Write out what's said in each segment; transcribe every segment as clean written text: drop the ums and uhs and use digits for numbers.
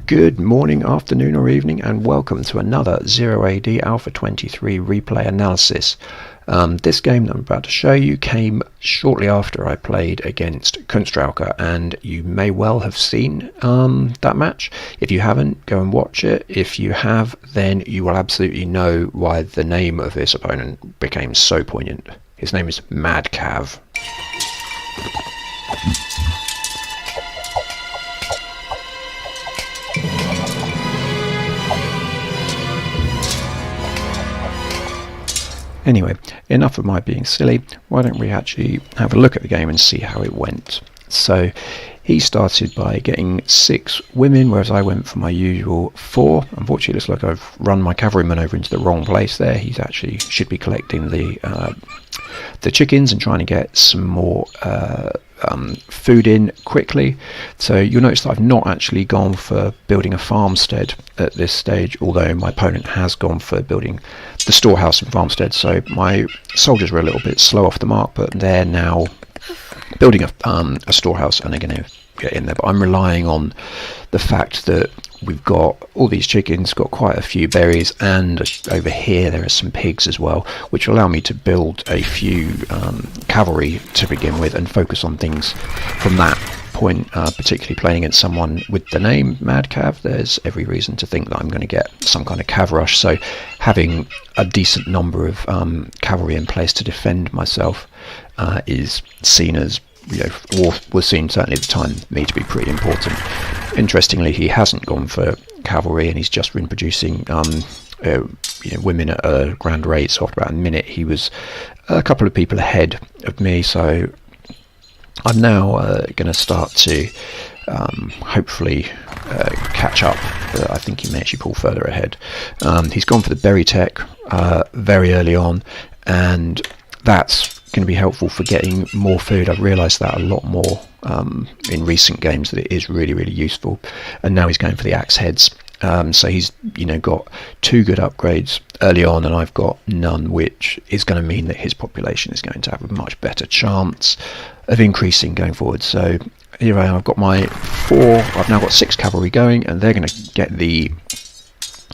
Good morning, afternoon or evening, and welcome to another 0AD Alpha 23 replay analysis. This game that I'm about to show you came shortly after I played against Kunststraucher, and you may well have seen that match. If you haven't, go and watch it. If you have, then you will absolutely know why the name of this opponent became so poignant. His name is Madcav. Anyway, enough of my being silly. Why don't we actually have a look at the game and see how it went. So he started by getting 6 women, whereas I went for my usual 4. Unfortunately, it looks like I've run my cavalryman over into the wrong place there. He's actually should be collecting the chickens and trying to get some more food in quickly. So you'll notice that I've not actually gone for building a farmstead at this stage, although my opponent has gone for building the storehouse and farmstead. So my soldiers were a little bit slow off the mark, but they're now building a storehouse and they're going to get in there. But I'm relying on the fact that we've got all these chickens, got quite a few berries, and over here there are some pigs as well, which will allow me to build a few cavalry to begin with and focus on things from that point, particularly playing against someone with the name Madcav. There's every reason to think that I'm going to get some kind of cav rush, so having a decent number of cavalry in place to defend myself is seen as, or was seen certainly at the time, me to be pretty important. Interestingly, he hasn't gone for cavalry, and he's just been producing women at a grand rate. So after about a minute, he was a couple of people ahead of me. So I'm now going to start to hopefully catch up. I think he may actually pull further ahead. He's gone for the berry tech very early on, and that's going to be helpful for getting more food. I've realised that a lot more in recent games, that it is really, really useful. And now he's going for the axe heads. So he's got 2 good upgrades early on, and I've got none, which is going to mean that his population is going to have a much better chance of increasing going forward. So here I am, I've got my 4, I've now got 6 cavalry going, and they're going to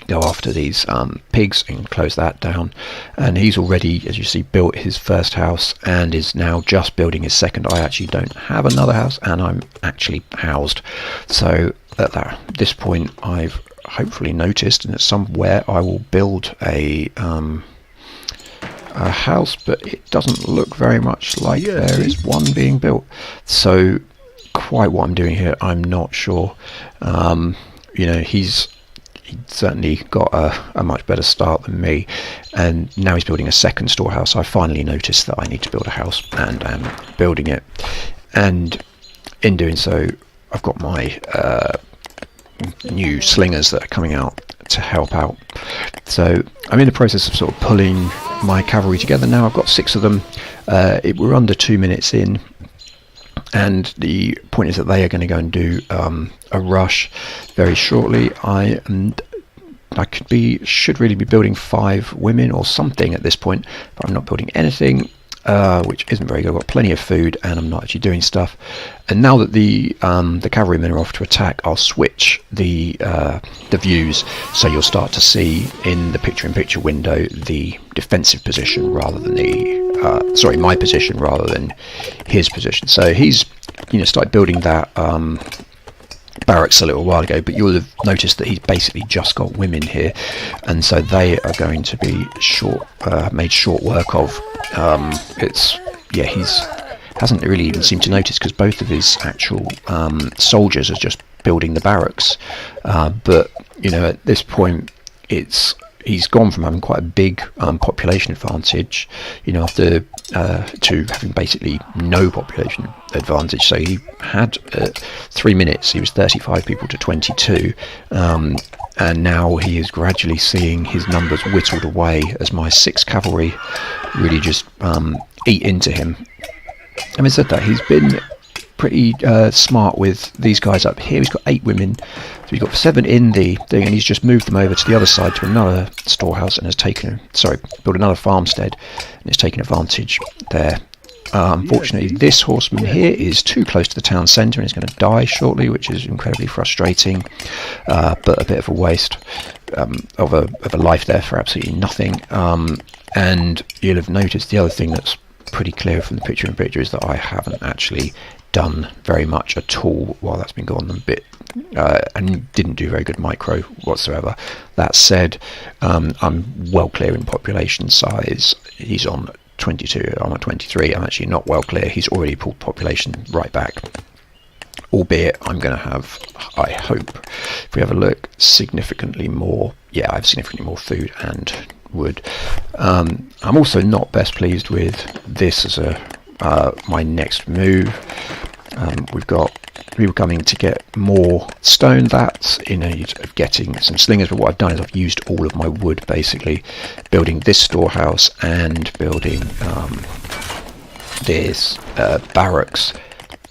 go after these pigs and close that down. And he's already, as you see, built his first house and is now just building his second. I actually don't have another house, and I'm actually housed. So at this point, I've hopefully noticed, and somewhere I will build a house, but it doesn't look very much like there is one being built. So quite what I'm doing here, I'm not sure. He's certainly got a much better start than me, and now he's building a second storehouse. I finally noticed that I need to build a house, and I'm building it. And in doing so, I've got my new slingers that are coming out to help out. So I'm in the process of sort of pulling my cavalry together now. I've got 6 of them. We're under 2 minutes in, and the point is that they are going to go and do a rush very shortly. Should really be building 5 women or something at this point, but I'm not building anything, which isn't very good. I've got plenty of food, and I'm not actually doing stuff. And now that the cavalrymen are off to attack, I'll switch the views, so you'll start to see in the picture-in-picture window the defensive position rather than my position rather than his position. So he's started building that barracks a little while ago, but you'll have noticed that he's basically just got women here, and so they are going to be made short work of. He hasn't really even seemed to notice, because both of his actual soldiers are just building the barracks. But at this point, he's gone from having quite a big population advantage, after to having basically no population advantage. So he had 3 minutes, he was 35 people to 22, and now he is gradually seeing his numbers whittled away as my 6 cavalry really just eat into him. Having said that, he's been pretty smart with these guys up here. He's got 8 women, so he's got 7 in the thing, and he's just moved them over to the other side to another storehouse and has built another farmstead, and has taken advantage there Unfortunately, this horseman here is too close to the town centre and is going to die shortly, which is incredibly frustrating, but a bit of a waste of a life there for absolutely nothing. And you'll have noticed the other thing that's pretty clear from the picture is that I haven't actually done very much at all while that's been going on a bit, and didn't do very good micro whatsoever. That said, I'm well clear in population size. He's on 22, I'm on 23. I'm actually not well clear. He's already pulled population right back, albeit I'm going to have, I hope, if we have a look, significantly more. Yeah, I have significantly more food and wood. I'm also not best pleased with this as my next move. We were coming to get more stone. That's in need of getting some slingers, but what I've done is I've used all of my wood, basically building this storehouse and building this barracks,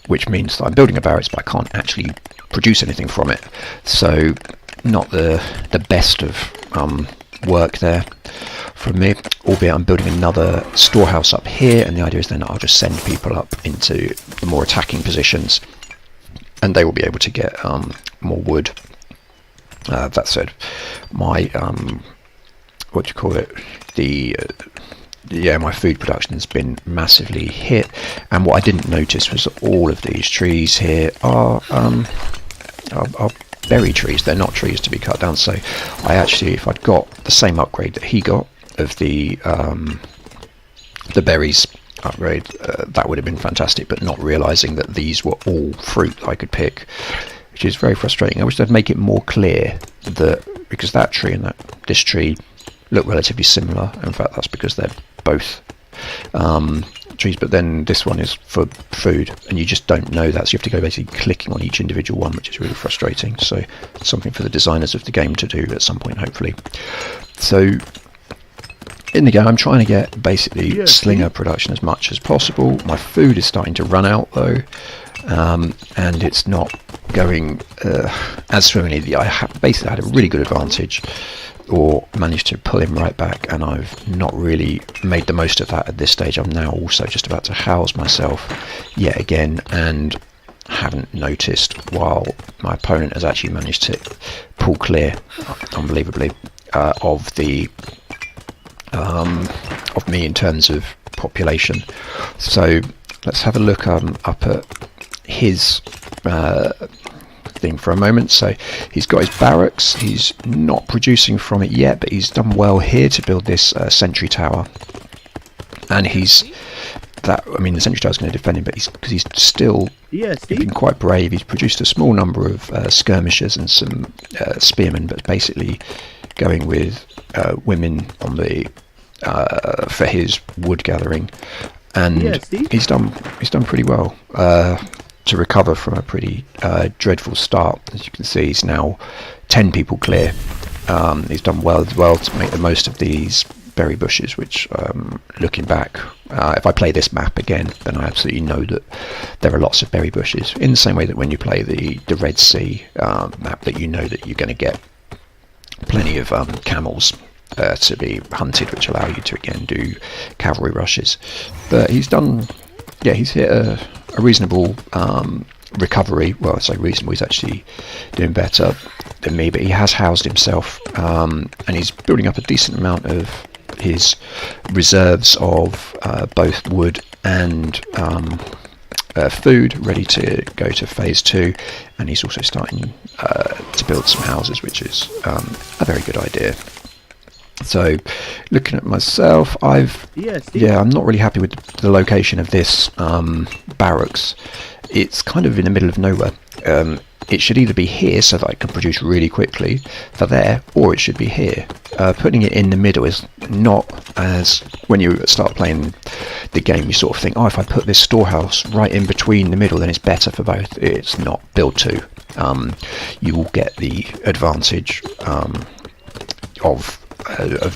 which means that I'm building a barracks but I can't actually produce anything from it, so not the best of work there from me, albeit I'm building another storehouse up here, and the idea is then I'll just send people up into the more attacking positions and they will be able to get more wood. That said, my what do you call it, my food production has been massively hit, and what I didn't notice was that all of these trees here are berry trees. They're not trees to be cut down, so I actually, if I'd got the same upgrade that he got of the berries upgrade, that would have been fantastic, but not realizing that these were all fruit I could pick, which is very frustrating. I wish they'd make it more clear that, because that tree and this tree look relatively similar. In fact, that's because they're both trees, but then this one is for food and you just don't know that, so you have to go basically clicking on each individual one, which is really frustrating. So something for the designers of the game to do at some point, hopefully. So in the game I'm trying to get basically slinger production as much as possible. My food is starting to run out though, and it's not going as swimmingly. I basically had a really good advantage, or managed to pull him right back, and I've not really made the most of that at this stage. I'm now also just about to house myself yet again, and haven't noticed while my opponent has actually managed to pull clear, unbelievably, of me in terms of population. So let's have a look up at his thing for a moment. So he's got his barracks. He's not producing from it yet, but he's done well here to build this sentry tower. And the sentry tower is going to defend him, but because he's still been quite brave. He's produced a small number of skirmishers and some spearmen, but basically going with women on the for his wood gathering, and he's done pretty well to recover from a pretty dreadful start. As you can see, he's now 10 people clear. He's done well as well to make the most of these berry bushes, which looking back, if I play this map again, then I absolutely know that there are lots of berry bushes, in the same way that when you play the Red Sea map, that you know that you're going to get plenty of camels to be hunted, which allow you to again do cavalry rushes. But he's hit a reasonable recovery. Well, I say reasonable, he's actually doing better than me, but he has housed himself, and he's building up a decent amount of his reserves of both wood and food, ready to go to phase 2, and he's also starting to build some houses, which is a very good idea. So looking at myself, I'm not really happy with the location of this barracks. It's kind of in the middle of nowhere. It should either be here so that I can produce really quickly for there, or it should be here. Putting it in the middle is not, as when you start playing the game you sort of think, oh, if I put this storehouse right in between the middle then it's better for both. It's not built to. You will get the advantage of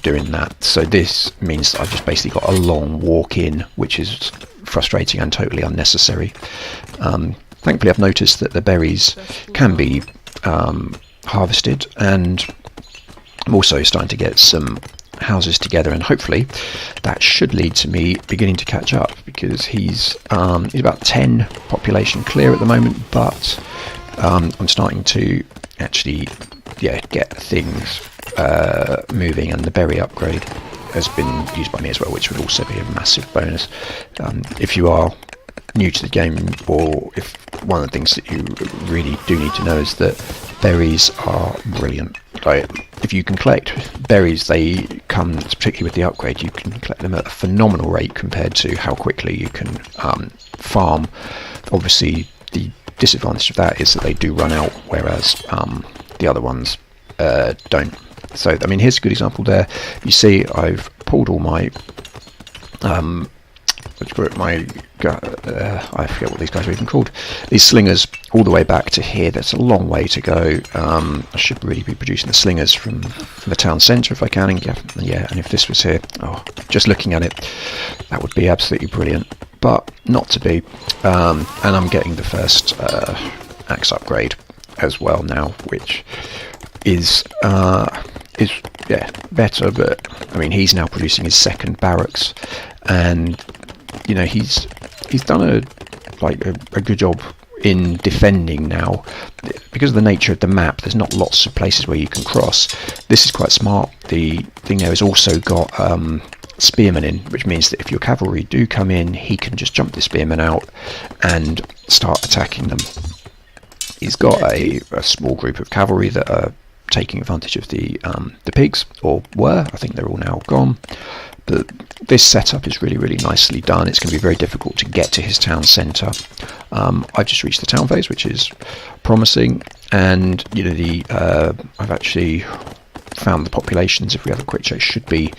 doing that. So this means that I've just basically got a long walk in, which is frustrating and totally unnecessary. Thankfully I've noticed that the berries can be harvested, and I'm also starting to get some houses together, and hopefully that should lead to me beginning to catch up, because he's about 10 population clear at the moment, but I'm starting to actually get things moving, and the berry upgrade has been used by me as well, which would also be a massive bonus. If you are new to the game, or if one of the things that you really do need to know is that berries are brilliant. Like, if you can collect berries, they come, particularly with the upgrade, you can collect them at a phenomenal rate compared to how quickly you can farm. Obviously the disadvantage of that is that they do run out, whereas the other ones don't. So I mean, here's a good example there. You see I've pulled all my I forget what these guys are even called, these slingers, all the way back to here. That's a long way to go. I should really be producing the slingers from the town centre if I can, and and if this was here, just looking at it, that would be absolutely brilliant, but not to be. And I'm getting the first axe upgrade as well now, which is better, but I mean, he's now producing his second barracks, and you know, he's done a good job in defending now. Because of the nature of the map, there's not lots of places where you can cross. This is quite smart. The thing there has also got spearmen in, which means that if your cavalry do come in, he can just jump the spearmen out and start attacking them. He's got a small group of cavalry that are taking advantage of the pigs, or were. I think they're all now gone. But this setup is really, really nicely done. It's going to be very difficult to get to his town centre. I've just reached the town phase, which is promising, and you know, I've actually found the populations, if we have a quick check, should be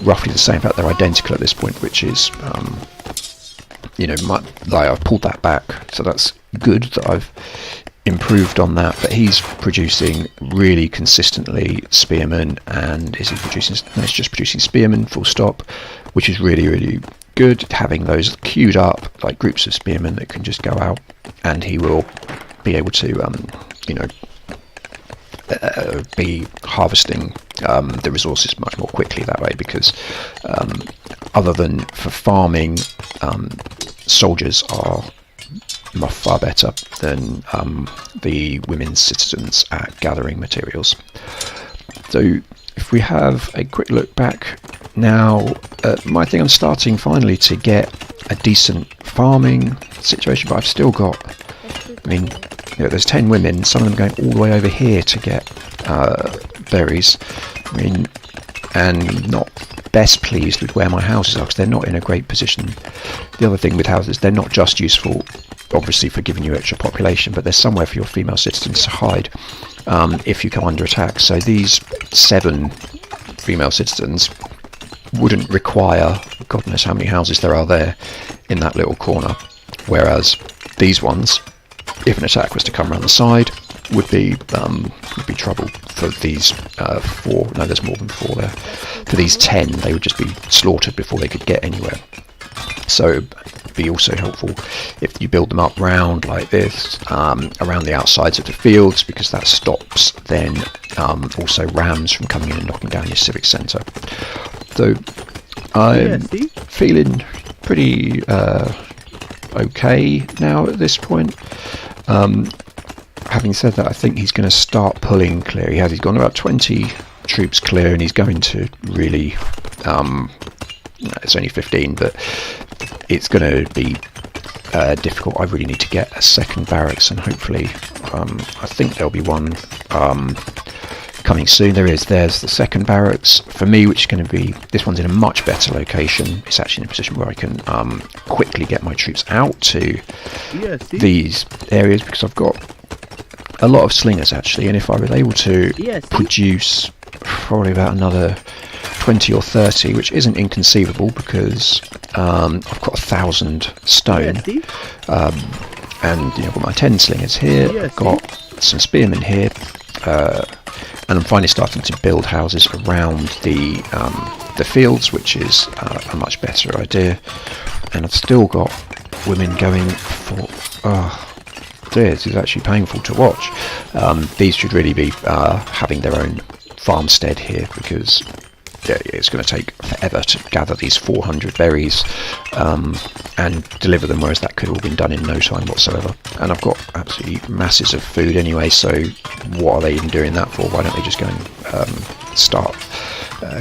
roughly the same. In fact, they're identical at this point, which is I've pulled that back, so that's good that I've improved on that. But he's producing really consistently spearmen, and is he producing? No, he's just producing spearmen, full stop, which is really, really good. Having those queued up like groups of spearmen that can just go out, and he will be able to be harvesting the resources much more quickly that way, because other than for farming, soldiers are far better than the women's citizens at gathering materials. So if we have a quick look back now, I think I'm starting finally to get a decent farming situation, but I've still got, I mean, there's 10 women, some of them going all the way over here to get berries. I mean, and not best pleased with where my houses are, because they're not in a great position. The other thing with houses, they're not just useful obviously for giving you extra population, but there's somewhere for your female citizens to hide if you come under attack. So these 7 female citizens wouldn't require God knows how many houses there are there in that little corner, whereas these ones, if an attack was to come around the side, would be trouble. For these 4, no, there's more than 4 there. For these 10, they would just be slaughtered before they could get anywhere. So it'd be also helpful if you build them up round like this, around the outsides of the fields, because that stops then also rams from coming in and knocking down your civic centre. So I'm feeling pretty okay now at this point. Having said that, I think he's going to start pulling clear. He's gone about 20 troops clear, and he's going to really it's only 15, but it's going to be difficult. I really need to get a second barracks, and hopefully I think there'll be one coming soon. There's the second barracks for me, which is going to be, this one's in a much better location. It's actually in a position where I can quickly get my troops out to these areas, because I've got a lot of slingers actually, and if I was able to produce probably about another 20 or 30, which isn't inconceivable, because I've got 1,000 stone, and I've got my 10 slingers here, I've got some spearmen here, and I'm finally starting to build houses around the fields, which is a much better idea. And I've still got women going for this is actually painful to watch. These should really be having their own farmstead here, because it's going to take forever to gather these 400 berries and deliver them, whereas that could have all been done in no time whatsoever. And I've got absolutely masses of food anyway, so what are they even doing that for? Why don't they just go and start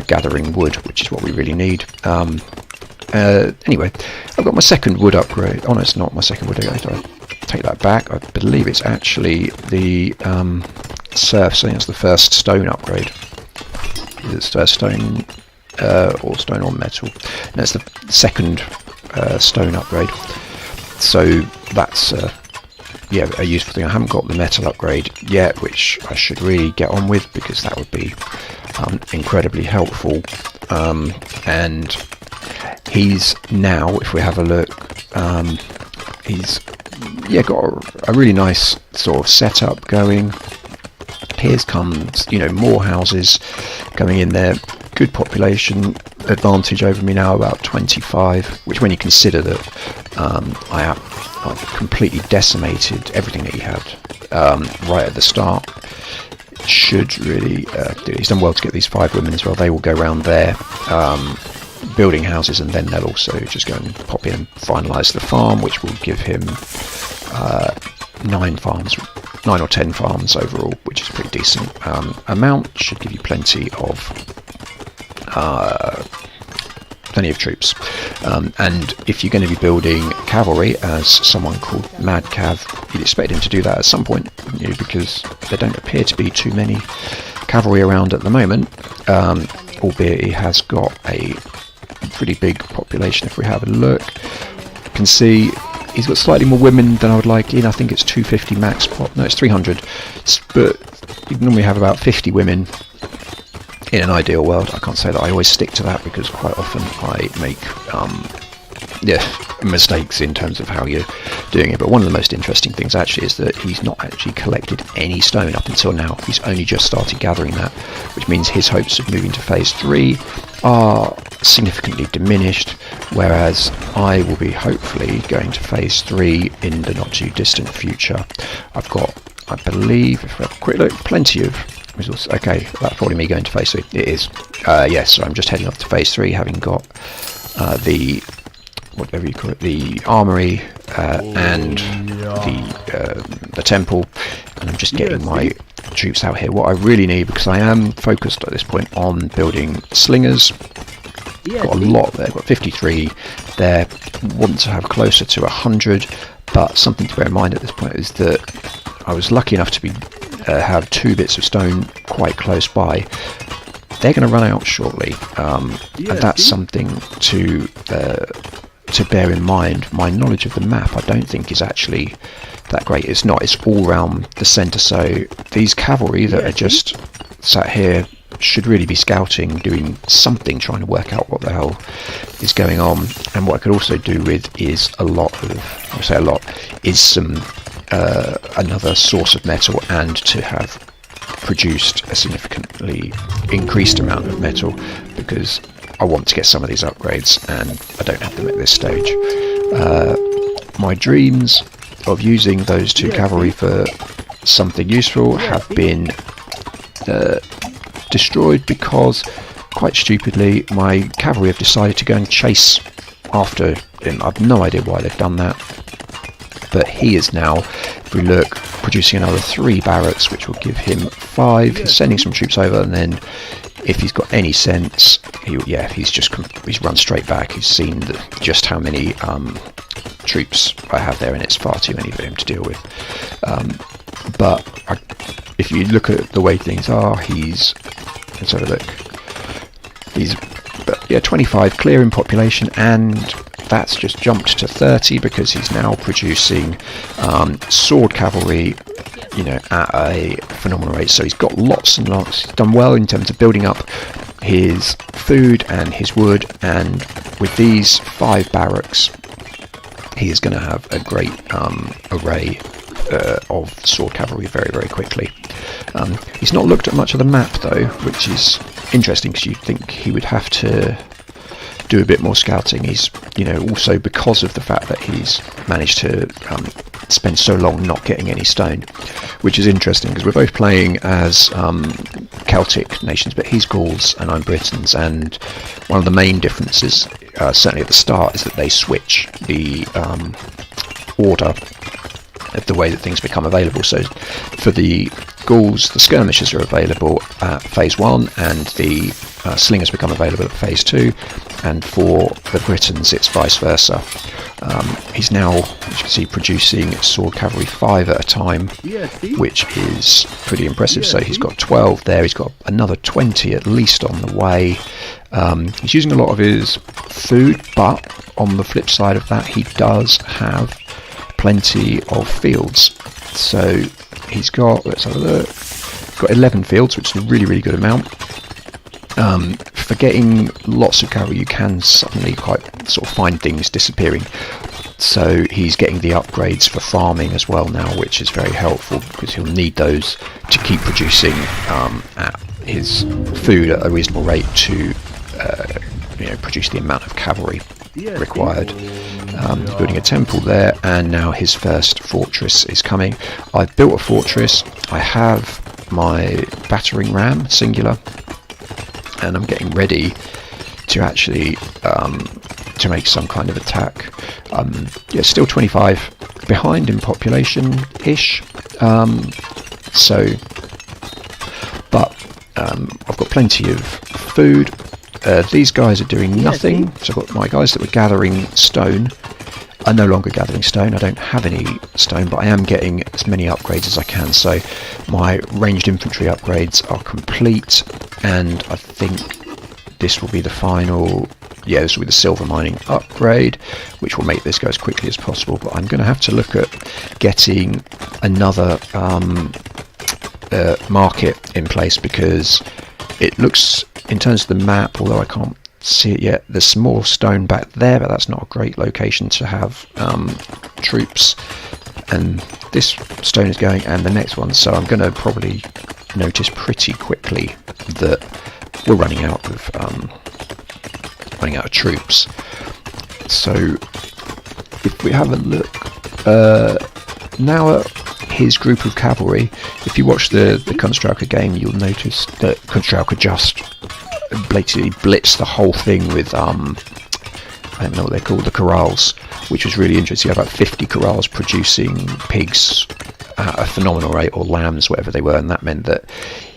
gathering wood, which is what we really need. Anyway, I've got my second wood upgrade. Oh no, it's not my second wood upgrade. I take that back. I believe it's actually the surf. So I think it's the first stone upgrade. It's the first stone or stone or metal. No, it's the second stone upgrade. So that's yeah, a useful thing. I haven't got the metal upgrade yet, which I should really get on with, because that would be incredibly helpful. And he's now, if we have a look, he's got a really nice sort of setup going. Here's comes, more houses going in there. Good population advantage over me now, about 25, which, when you consider that I've completely decimated everything that he had right at the start, should really do. He's done well to get these 5 women as well. They will go around there building houses, and then they'll also just go and pop in and finalise the farm, which will give him 9 or 10 farms overall, which is a pretty decent amount. Should give you plenty of troops. And if you're going to be building cavalry, as someone called Madcav, you'd expect him to do that at some point, wouldn't you? Because there don't appear to be too many cavalry around at the moment, albeit he has got a pretty big population. If we have a look, you can see he's got slightly more women than I would like in. I think it's 250 max pop. No, it's 300. But you normally have about 50 women in an ideal world. I can't say that I always stick to that, because quite often I make mistakes in terms of how you're doing it. But one of the most interesting things actually is that he's not actually collected any stone up until now. He's only just started gathering that, which means his hopes of moving to phase 3 are significantly diminished, whereas I will be hopefully going to phase 3 in the not too distant future. I've got, I believe, if we have a quick look, plenty of resources. Okay, that's probably me going to phase 3. It is. Yes, so I'm just heading off to phase 3, having got the, whatever you call it, the armory and the temple, and I'm just getting my troops out here. What I really need, because I am focused at this point on building slingers, got a lot there, got 53 there, want to have closer to 100, but something to bear in mind at this point is that I was lucky enough to be have 2 bits of stone quite close by. They're going to run out shortly, and that's something to bear in mind. My knowledge of the map, I don't think, is actually that great. It's not. It's all round the centre, so these cavalry that are just sat here should really be scouting, doing something, trying to work out what the hell is going on. And what I could also do with is some another source of metal, and to have produced a significantly increased amount of metal, because I want to get some of these upgrades and I don't have them at this stage. My dreams of using those 2 cavalry for something useful have been destroyed, because quite stupidly my cavalry have decided to go and chase after him. I've no idea why they've done that, but he is now, if we look, producing another 3 barracks, which will give him 5. He's sending some troops over, and then if he's got any sense, he's run straight back. He's seen just how many troops I have there, and it's far too many for him to deal with. But if you look at the way things are, let's have a look. He's 25 clear in population, and that's just jumped to 30 because he's now producing sword cavalry, at a phenomenal rate. So he's got lots and lots. He's done well in terms of building up his food and his wood, and with these 5 barracks, he is going to have a great array of sword cavalry very, very quickly. He's not looked at much of the map though, which is interesting, because you'd think he would have to do a bit more scouting. He's, also because of the fact that he's managed to spend so long not getting any stone, which is interesting, because we're both playing as Celtic nations, but he's Gauls and I'm Britons, and one of the main differences, certainly at the start, is that they switch the order of the way that things become available. So for the Gauls, the skirmishers are available at phase 1, and the slingers become available at phase 2, and for the Britons it's vice versa. He's now, as you can see, producing sword cavalry 5 at a time, which is pretty impressive. So he's got 12 there, he's got another 20 at least on the way. He's using a lot of his food, but on the flip side of that, he does have plenty of fields. So he's got, let's have a look, got 11 fields, which is a really good amount. For getting lots of cavalry, you can suddenly quite sort of find things disappearing. So he's getting the upgrades for farming as well now, which is very helpful because he'll need those to keep producing at his food at a reasonable rate to produce the amount of cavalry required. He's building a temple there, and now his first fortress is coming. I've built a fortress. I have my battering ram singular, and I'm getting ready to actually to make some kind of attack. Still 25 behind in population ish, but I've got plenty of food. These guys are doing nothing, so I've got my guys that were gathering stone are no longer gathering stone. I don't have any stone, but I am getting as many upgrades as I can. So my ranged infantry upgrades are complete, and I think this will be the final. Yeah, this will be the silver mining upgrade, which will make this go as quickly as possible. But I'm going to have to look at getting another market in place, because it looks, in terms of the map, although I can't see it yet, there's some more stone back there, but that's not a great location to have troops. And this stone is going, and the next one, so I'm going to probably notice pretty quickly that we're running out of troops. So if we have a look now at his group of cavalry, if you watch the Kunstrouker game, you'll notice that Kunstrouker just blatantly blitzed the whole thing with I don't know what they're called, the corrals, which was really interesting. You had about 50 corrals producing pigs at a phenomenal rate, or lambs, whatever they were, and that meant that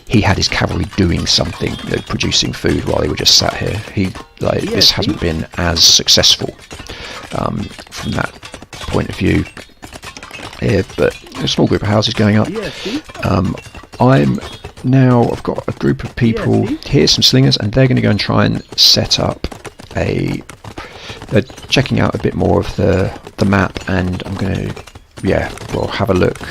he had his cavalry doing something, producing food while they were just sat here. This hasn't been as successful from that point of view here, but a small group of houses going up. I've got a group of people here, some slingers, and they're going to go and try and set up they're checking out a bit more of the map, and I'm going to we'll have a look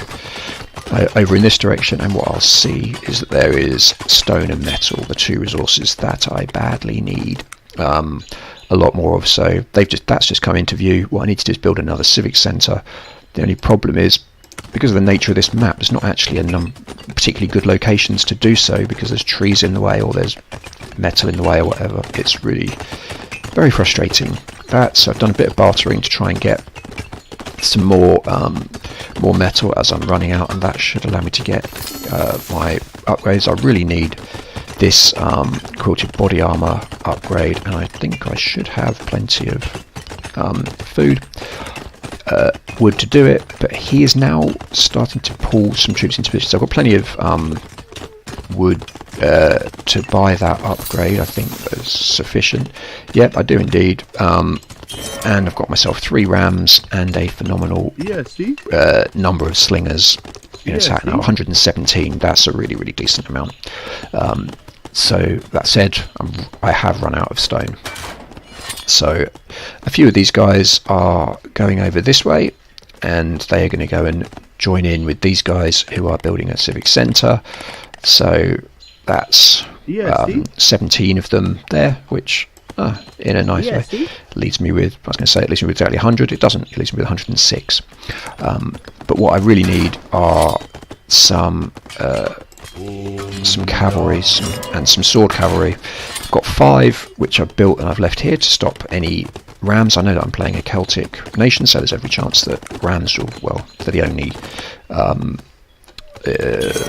over in this direction, and what I'll see is that there is stone and metal, the two resources that I badly need a lot more of. So that's just come into view. What I need to do is build another civic centre. The only problem is, because of the nature of this map, there's not actually particularly good locations to do so, because there's trees in the way, or there's metal in the way, or whatever. It's really very frustrating. So I've done a bit of bartering to try and get some more metal as I'm running out, and that should allow me to get my upgrades. I really need this quilted body armour upgrade, and I think I should have plenty of food. Wood to do it, but he is now starting to pull some troops into position. So I've got plenty of wood to buy that upgrade. I think that's sufficient. Yep, I do indeed. And I've got myself 3 rams and a phenomenal number of slingers in attack now. 117. That's a really decent amount. So that said, I have run out of stone. So a few of these guys are going over this way, and they are going to go and join in with these guys who are building a civic centre. So that's 17 of them there, which in a nice way leaves me with, I was going to say it leaves me with exactly 100. It doesn't. It leaves me with 106. But what I really need are some cavalry and some sword cavalry. I've got 5 which I've built and I've left here to stop any rams. I know that I'm playing a Celtic nation, so there's every chance that rams will, well, they're the only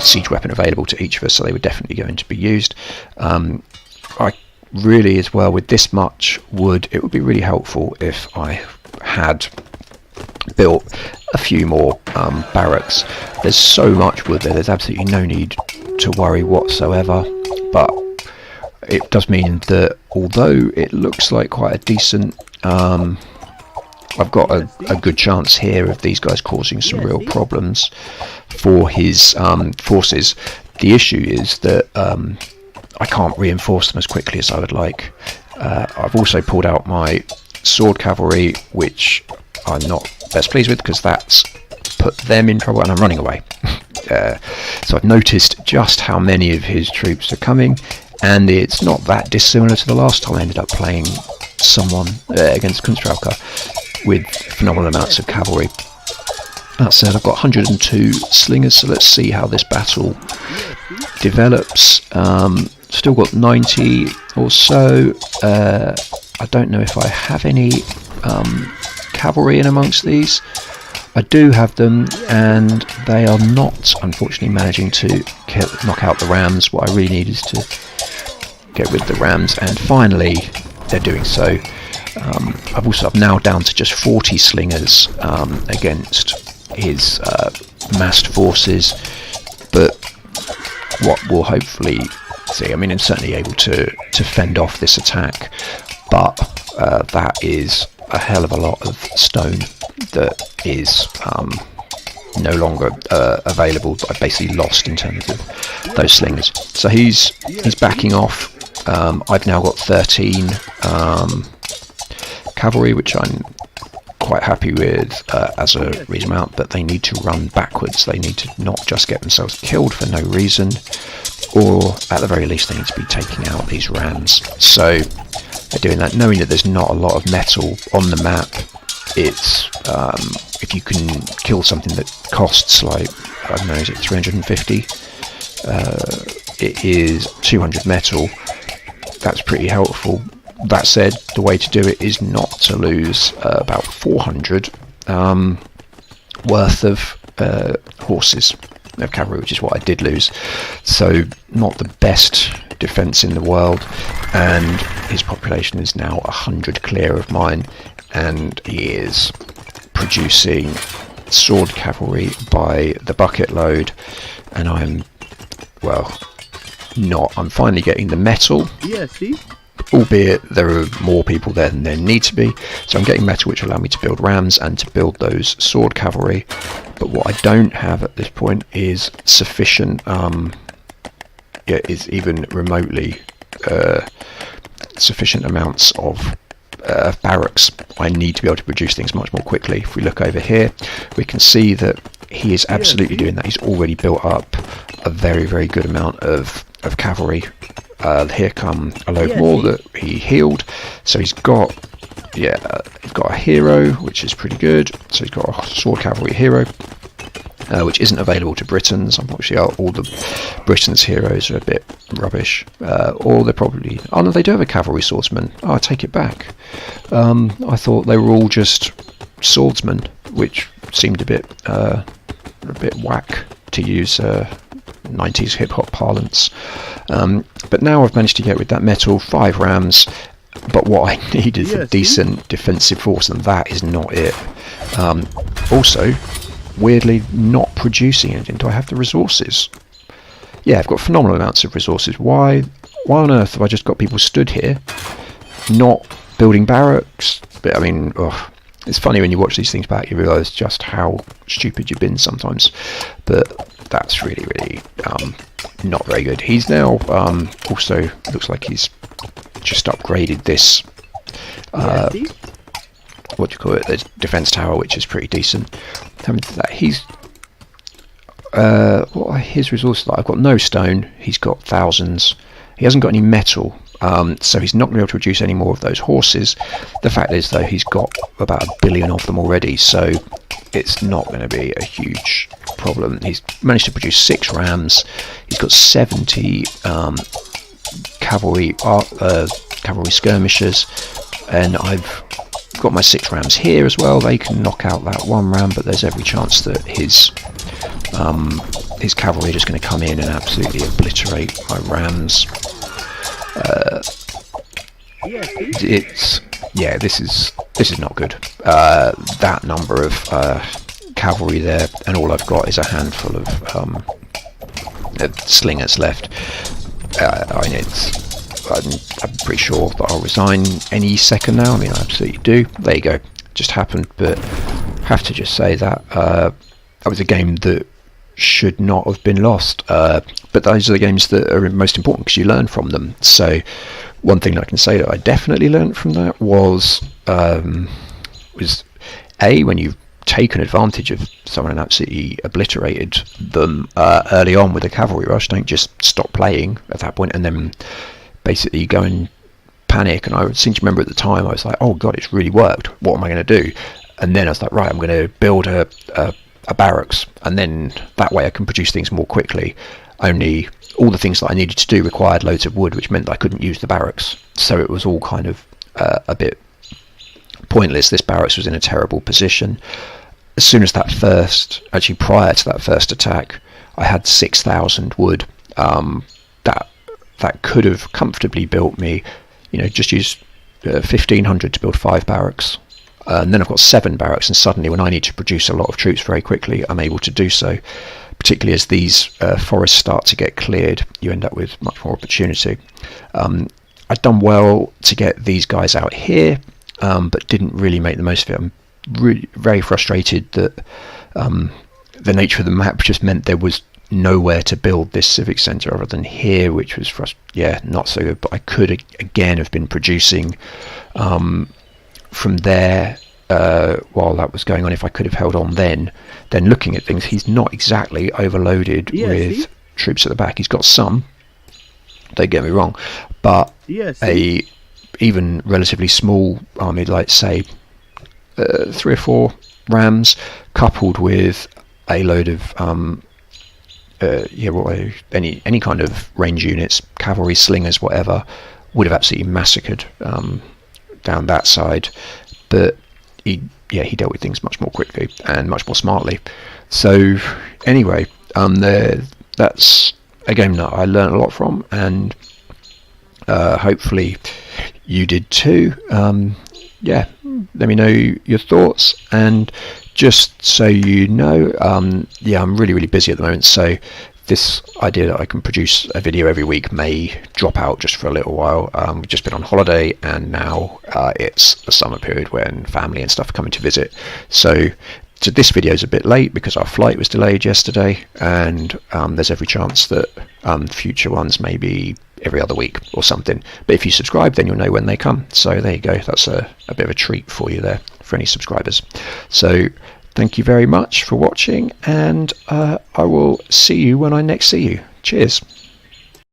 siege weapon available to each of us, so they were definitely going to be used. I really, as well, with this much wood, it would be really helpful if I had built a few more barracks. There's so much wood there, there's absolutely no need to worry whatsoever, but it does mean that although it looks like quite a decent I've got a good chance here of these guys causing some real problems for his forces. The issue is that I can't reinforce them as quickly as I would like. I've also pulled out my sword cavalry, which I'm not best pleased with, because that's put them in trouble, and I'm running away. So I've noticed just how many of his troops are coming, and it's not that dissimilar to the last time I ended up playing someone against Kunstrauka with phenomenal amounts of cavalry. That said, I've got 102 slingers, so let's see how this battle develops. Still got 90 or so. I don't know if I have any cavalry in amongst these. I do have them, and they are not, unfortunately, managing to knock out the rams. What I really need is to get rid of the rams, and finally they're doing so. I'm now down to just 40 slingers against his massed forces, but what we'll hopefully see, I mean, I'm certainly able to fend off this attack, but that is a hell of a lot of stone that is no longer available. I basically lost in terms of those slingers. So he's backing off. I've now got 13 cavalry, which I'm quite happy with as a reasonable amount, but they need to run backwards. They need to not just get themselves killed for no reason, or at the very least they need to be taking out these rams. So they're doing that, knowing that there's not a lot of metal on the map. It's if you can kill something that costs, like, I don't know, is it 350? It is 200 metal. That's pretty helpful. That said, the way to do it is not to lose about 400 worth of horses of cavalry, which is what I did lose. So not the best defence in the world, and his population is now 100 clear of mine, and he is producing sword cavalry by the bucket load, and I'm finally getting the metal. Yeah, see? Albeit there are more people there than there need to be, so I'm getting metal, which will allow me to build rams and to build those sword cavalry. But what I don't have at this point is sufficient, is even remotely sufficient amounts of barracks. I need to be able to produce things much more quickly. If we look over here, we can see that he is absolutely doing that. He's already built up a very, very good amount of cavalry. Here come a load more that he healed. So he's got a hero, which is pretty good. So he's got a sword cavalry hero, which isn't available to Britons. Unfortunately, all the Britons heroes are a bit rubbish. Or they're probably... Oh no, they do have a cavalry swordsman. Oh, I take it back. I thought they were all just swordsmen, which seemed a bit whack, to use 90s hip-hop parlance. But now I've managed to get with that metal 5 rams, but what I need is a decent defensive force, and that is not it. Also, weirdly, not producing anything. Do I have the resources? Yeah, I've got phenomenal amounts of resources. Why on earth have I just got people stood here not building barracks? But I mean, it's funny when you watch these things back, you realise just how stupid you've been sometimes. But that's really, really not very good. He's now also looks like he's just upgraded this what do you call it, the defense tower, which is pretty decent. Having that, he's what are his resources like? I've got no stone. He's got thousands. He hasn't got any metal, so he's not going to be able to produce any more of those horses. The fact is, though, he's got about 1 billion of them already, so it's not going to be a huge problem. He's managed to produce 6 rams. He's got 70 cavalry skirmishers, and I've got my 6 rams here as well. They can knock out that 1 ram, but there's every chance that his his cavalry are just going to come in and absolutely obliterate my rams. This is not good. That number of cavalry there, and all I've got is a handful of slingers left. I'm pretty sure that I'll resign any second now. I mean, I absolutely do. There you go. Just happened, but I have to just say that that was a game that should not have been lost. But those are the games that are most important because you learn from them. So one thing I can say that I definitely learned from that was when you've taken advantage of someone and absolutely obliterated them early on with a cavalry rush, don't just stop playing at that point and then basically go and panic. And I seem to remember at the time I was like, oh god, it's really worked, what am I going to do? And then I was like, right, I'm going to build a barracks, and then that way I can produce things more quickly. Only all the things that I needed to do required loads of wood, which meant that I couldn't use the barracks, so it was all kind of a bit pointless. This barracks was in a terrible position. As soon as prior to that first attack, I had 6,000 wood. That could have comfortably built me, just use 1,500 to build 5 barracks. And then I've got 7 barracks, and suddenly when I need to produce a lot of troops very quickly, I'm able to do so. Particularly as these forests start to get cleared, you end up with much more opportunity. I'd done well to get these guys out here, but didn't really make the most of it. I'm really very frustrated that the nature of the map just meant there was nowhere to build this civic centre other than here, which was not so good. But I could again have been producing from there while that was going on. If I could have held on then looking at things, he's not exactly overloaded with troops at the back. He's got some, don't get me wrong, but a even relatively small army, like say 3 or 4 rams coupled with a load of any kind of range units, cavalry, slingers, whatever, would have absolutely massacred down that side. But he dealt with things much more quickly and much more smartly. So anyway, that's a game that I learned a lot from, and hopefully you did too. Let me know your thoughts, and just so you know, I'm really, really busy at the moment, so this idea that I can produce a video every week may drop out just for a little while. We've just been on holiday, and now it's the summer period when family and stuff are coming to visit. So this video is a bit late because our flight was delayed yesterday, and there's every chance that future ones may be every other week or something. But if you subscribe, then you'll know when they come. So there you go. That's a bit of a treat for you there, for any subscribers. So thank you very much for watching, and I will see you when I next see you. Cheers.